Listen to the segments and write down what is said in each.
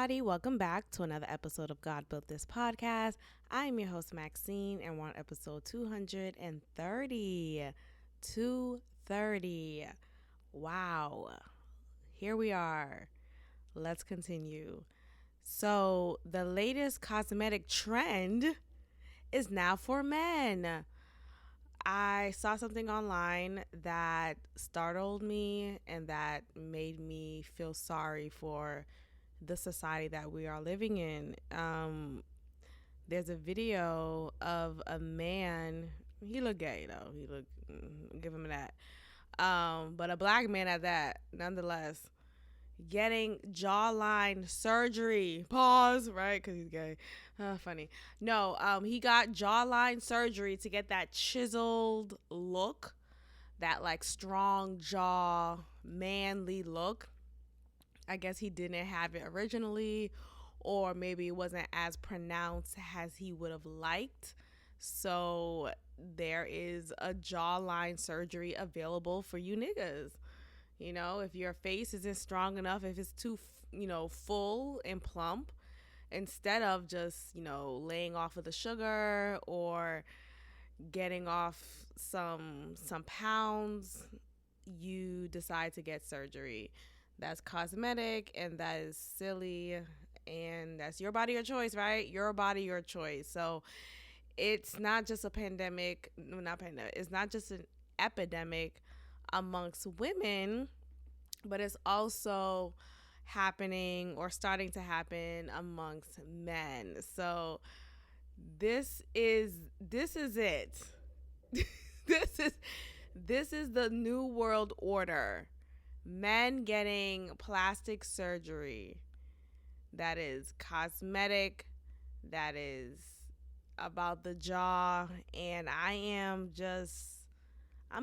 everybody. Welcome back to another episode of God Built This Podcast. I am your host, Maxine, and we're on episode 230. 230. Wow. Here we are. Let's continue. So, the latest cosmetic trend is now for men. I saw something online that startled me and that made me feel sorry for the society that we are living in. There's a video of a man. He looked gay though. He looked, give him that. But a black man at that, nonetheless, getting jawline surgery. Pause, right? Because he's gay. Funny. No, he got jawline surgery to get that chiseled look, that like strong jaw, manly look. I guess he didn't have it originally, or maybe it wasn't as pronounced as he would have liked. So there is a jawline surgery available for you niggas. You know, if your face isn't strong enough, if it's too, full and plump, instead of just, laying off of the sugar or getting off some pounds, you decide to get surgery. That's cosmetic and that is silly, and that's your body, your choice, right? Your body, your choice. So it's not just a pandemic, not pandemic, it's not just an epidemic amongst women, but it's also happening or starting to happen amongst men. So this is it. this is the new world order. Men getting plastic surgery that is cosmetic, that is about the jaw, and I'm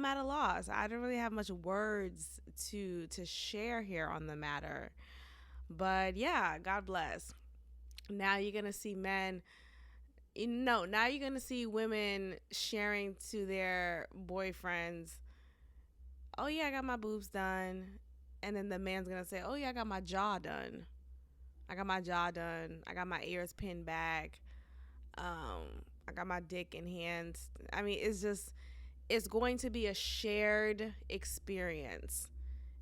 at a loss. I don't really have much words to share here on the matter. But yeah, God bless. Now you're going to see now you're going to see women sharing to their boyfriends, oh yeah, I got my boobs done. And then the man's going to say, oh yeah, I got my jaw done. I got my ears pinned back. I got my dick enhanced. I mean, it's going to be a shared experience.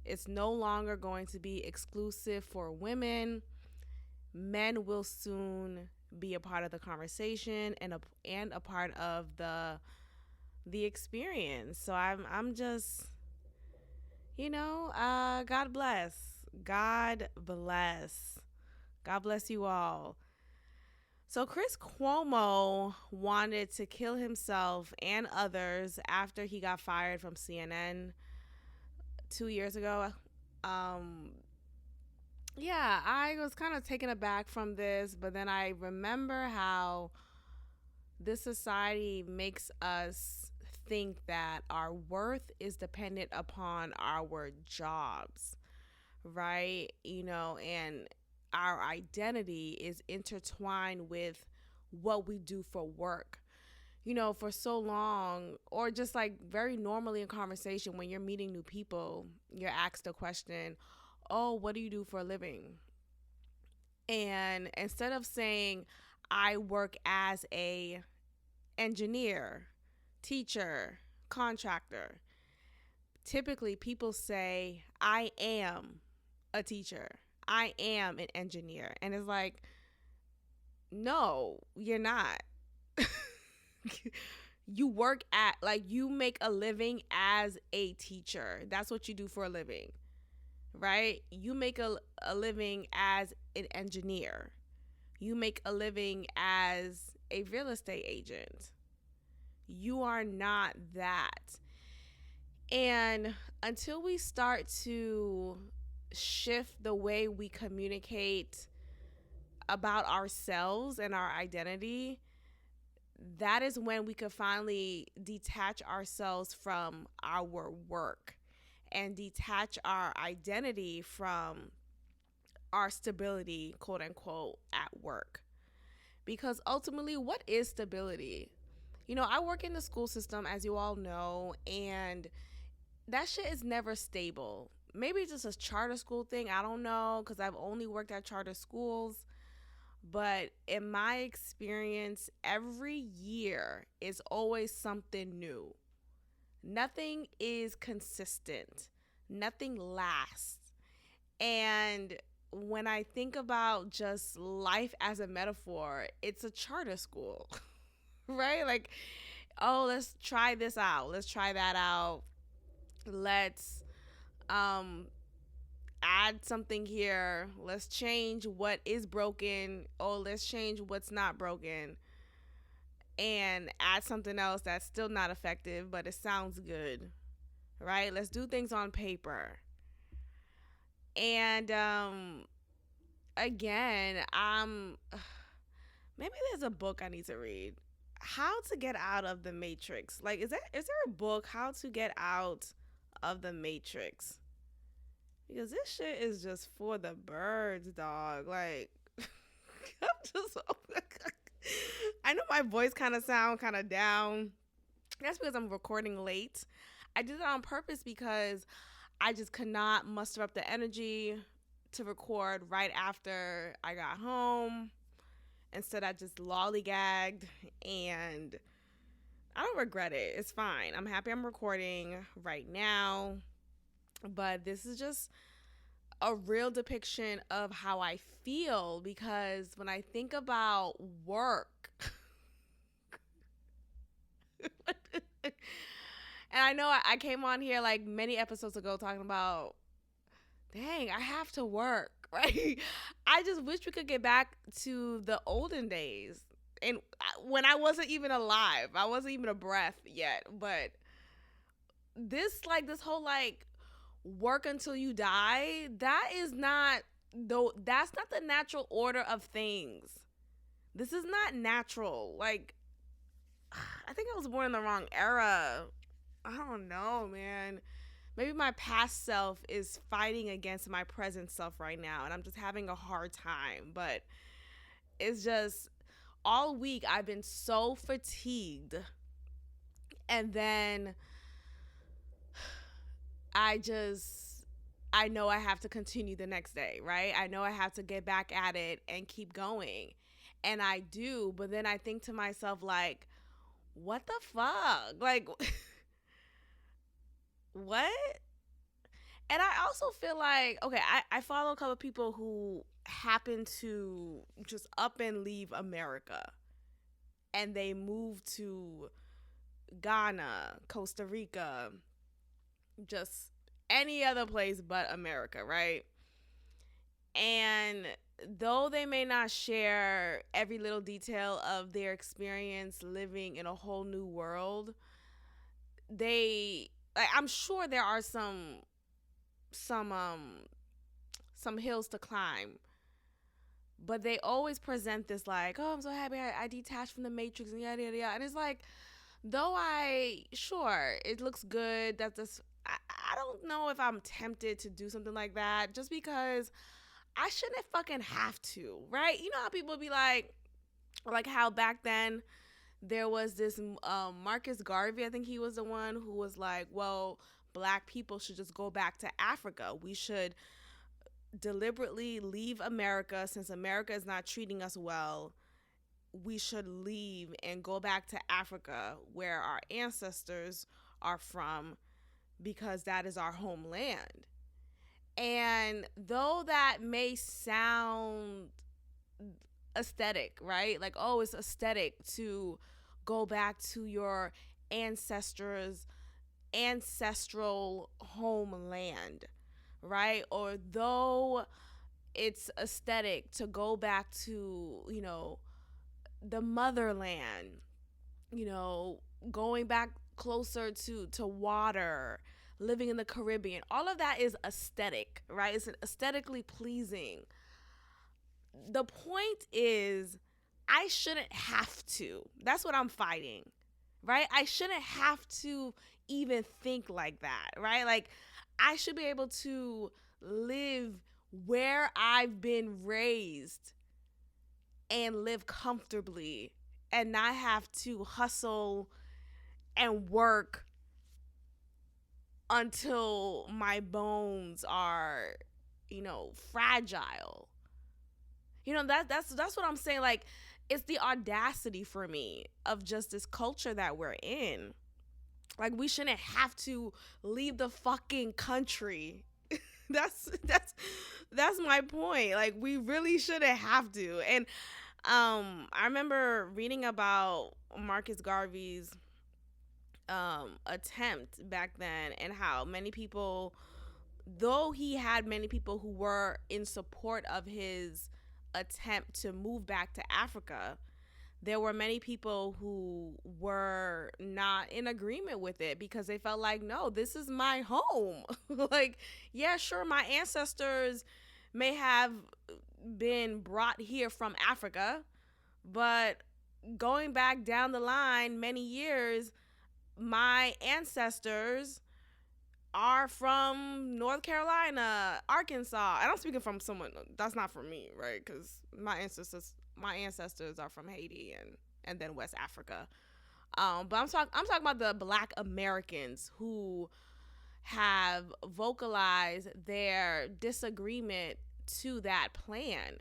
It's no longer going to be exclusive for women. Men will soon be a part of the conversation and a part of the experience. So I'm just, God bless. God bless. God bless you all. So Chris Cuomo wanted to kill himself and others after he got fired from CNN 2 years ago. Yeah, I was kind of taken aback from this, but then I remember how this society makes us think that our worth is dependent upon our jobs, right? And our identity is intertwined with what we do for work. For so long, or just like very normally in conversation, when you're meeting new people, you're asked a question, oh, what do you do for a living? And instead of saying, I work as a engineer, teacher, contractor, typically people say, I am a teacher. I am an engineer. And it's like, no, you're not. You work you make a living as a teacher. That's what you do for a living, right? You make a living as an engineer. You make a living as a real estate agent. You are not that. And until we start to shift the way we communicate about ourselves and our identity, that is when we could finally detach ourselves from our work and detach our identity from our stability, quote unquote, at work. Because ultimately, what is stability? I work in the school system, as you all know, and that shit is never stable. maybe it's just a charter school thing. I don't know because I've only worked at charter schools. But in my experience, every year is always something new. Nothing is consistent, nothing lasts. And when I think about just life as a metaphor, it's a charter school, right? Like, oh, let's try this out, let's try that out, let's um add something here, let's change what is broken, oh, let's change what's not broken, and add something else that's still not effective but it sounds good, right? Let's do things on paper. And again, maybe there's a book I need to read. How to get out of the matrix. Like, is there a book, How to Get Out of the Matrix? Because this shit is just for the birds, dog. Like, I'm just I know my voice kind of sound kind of down. That's because I'm recording late. I did it on purpose because I just could not muster up the energy to record right after I got home. Instead, I just lollygagged, and I don't regret it. It's fine. I'm happy I'm recording right now. But this is just a real depiction of how I feel, because when I think about work, and I know I came on here like many episodes ago talking about, dang, I have to work, right? I just wish we could get back to the olden days. And when I wasn't even alive, I wasn't even a breath yet. But this whole like work until you die, that is not, though, that's not the natural order of things. This is not natural. Like, I think I was born in the wrong era. I don't know, man. Maybe my past self is fighting against my present self right now, and I'm just having a hard time. But it's just, all week I've been so fatigued. And then I know I have to continue the next day, right? I know I have to get back at it and keep going. And I do, but then I think to myself, like, what the fuck? Like, what? And I also feel like, okay, I follow a couple of people who happen to just up and leave America. And they move to Ghana, Costa Rica, just any other place but America, right? And though they may not share every little detail of their experience living in a whole new world, they, like, I'm sure there are some some hills to climb, but they always present this like, oh, I'm so happy I detached from the matrix and yada yada yada. And it's like, though I, sure, it looks good, that's this, I don't know if I'm tempted to do something like that, just because I shouldn't fucking have to, right? You know how people be like how back then there was this Marcus Garvey, I think he was the one who was like, well, black people should just go back to Africa. We should deliberately leave America since America is not treating us well. We should leave and go back to Africa where our ancestors are from, because that is our homeland. And though that may sound aesthetic, right? Like, oh, it's aesthetic to go back to your ancestors' ancestral homeland, right? Or though it's aesthetic to go back to, the motherland, going back closer to water, living in the Caribbean. All of that is aesthetic, right? It's aesthetically pleasing. The point is, I shouldn't have to. That's what I'm fighting, right? I shouldn't have to even think like that, right? Like, I should be able to live where I've been raised and live comfortably and not have to hustle and work until my bones are, fragile. That's what I'm saying. Like, it's the audacity for me of just this culture that we're in. Like, we shouldn't have to leave the fucking country. That's my point. Like, we really shouldn't have to. And I remember reading about Marcus Garvey's attempt back then, and how many people, though he had many people who were in support of his attempt to move back to Africa, there were many people who were not in agreement with it because they felt like, no, this is my home. Like, yeah, sure, my ancestors may have been brought here from Africa, but going back down the line many years, my ancestors are from North Carolina, Arkansas. And I'm speaking from someone that's not from me, right? Because my ancestors are from Haiti and then West Africa. But I'm talking about the Black Americans who have vocalized their disagreement to that plan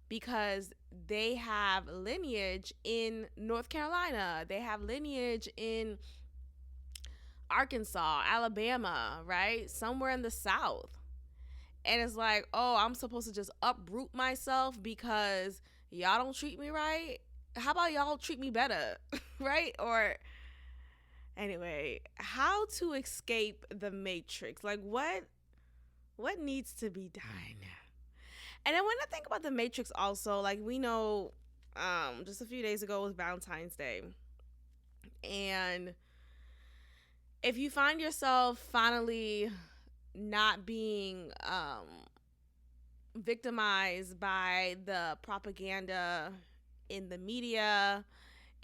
because they have lineage in North Carolina. They have lineage in Arkansas, Alabama, right? Somewhere in the South. And it's like, oh, I'm supposed to just uproot myself because y'all don't treat me right? How about y'all treat me better? Right? Or anyway, how to escape the matrix? Like, what needs to be done? And then when I think about the matrix also, like, we know just a few days ago was Valentine's Day. And if you find yourself finally not being victimized by the propaganda in the media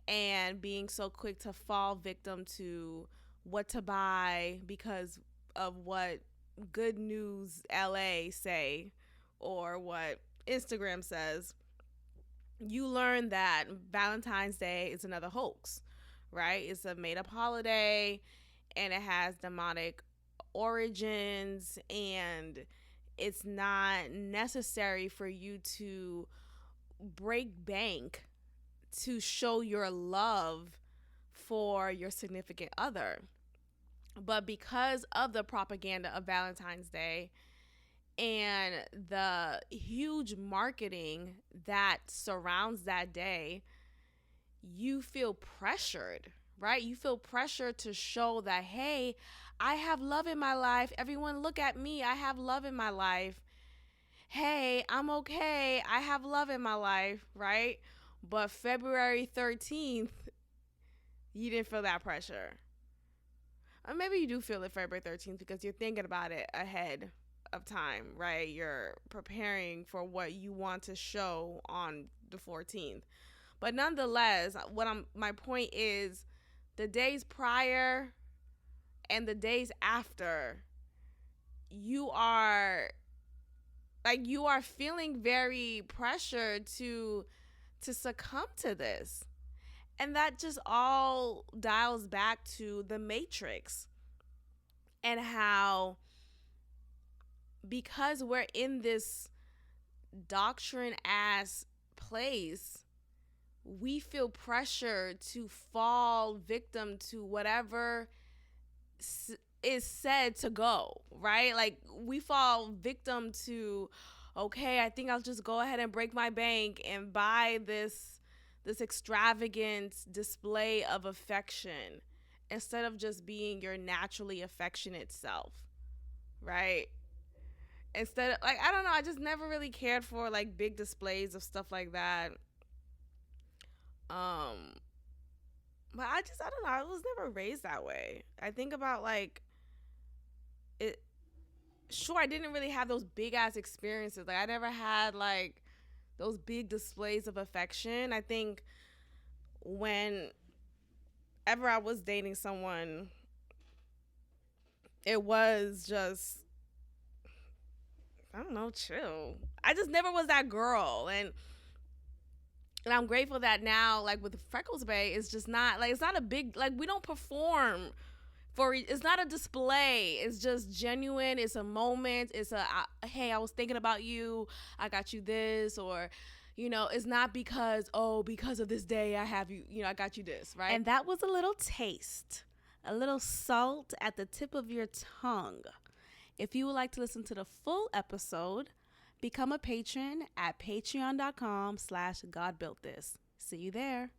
and being so quick to fall victim to what to buy because of what Good News LA say or what Instagram says, you learn that Valentine's Day is another hoax, right? It's a made up holiday and it has demonic origins, and it's not necessary for you to break bank to show your love for your significant other. But because of the propaganda of Valentine's Day and the huge marketing that surrounds that day, you feel pressured, right? You feel pressure to show that, hey, I have love in my life. Everyone look at me. I have love in my life. Hey, I'm okay. I have love in my life, right? But February 13th, you didn't feel that pressure. Or maybe you do feel it February 13th because you're thinking about it ahead of time, right? You're preparing for what you want to show on the 14th. But nonetheless, my point is, the days prior and the days after, you are feeling very pressured to succumb to this. And that just all dials back to the Matrix and how, because we're in this doctrine ass place, we feel pressure to fall victim to whatever is said to go, right? Like, we fall victim to, okay, I think I'll just go ahead and break my bank and buy this extravagant display of affection instead of just being your naturally affectionate self, right? Instead of, like, I don't know, I just never really cared for like big displays of stuff like that. But I don't know, I was never raised that way. I think about like it. Sure, I didn't really have those big ass experiences. Like, I never had like those big displays of affection. I think whenever I was dating someone, it was just, I don't know, chill. I just never was that girl. And I'm grateful that now, like with Freckles Bay, it's just not like, it's not a big, like, we don't perform It's not a display. It's just genuine. It's a moment. Hey, I was thinking about you. I got you this, or it's not because of this day I have you. I got you this, right? And that was a little taste, a little salt at the tip of your tongue. If you would like to listen to the full episode, become a patron at patreon.com/godbuiltthis. See you there.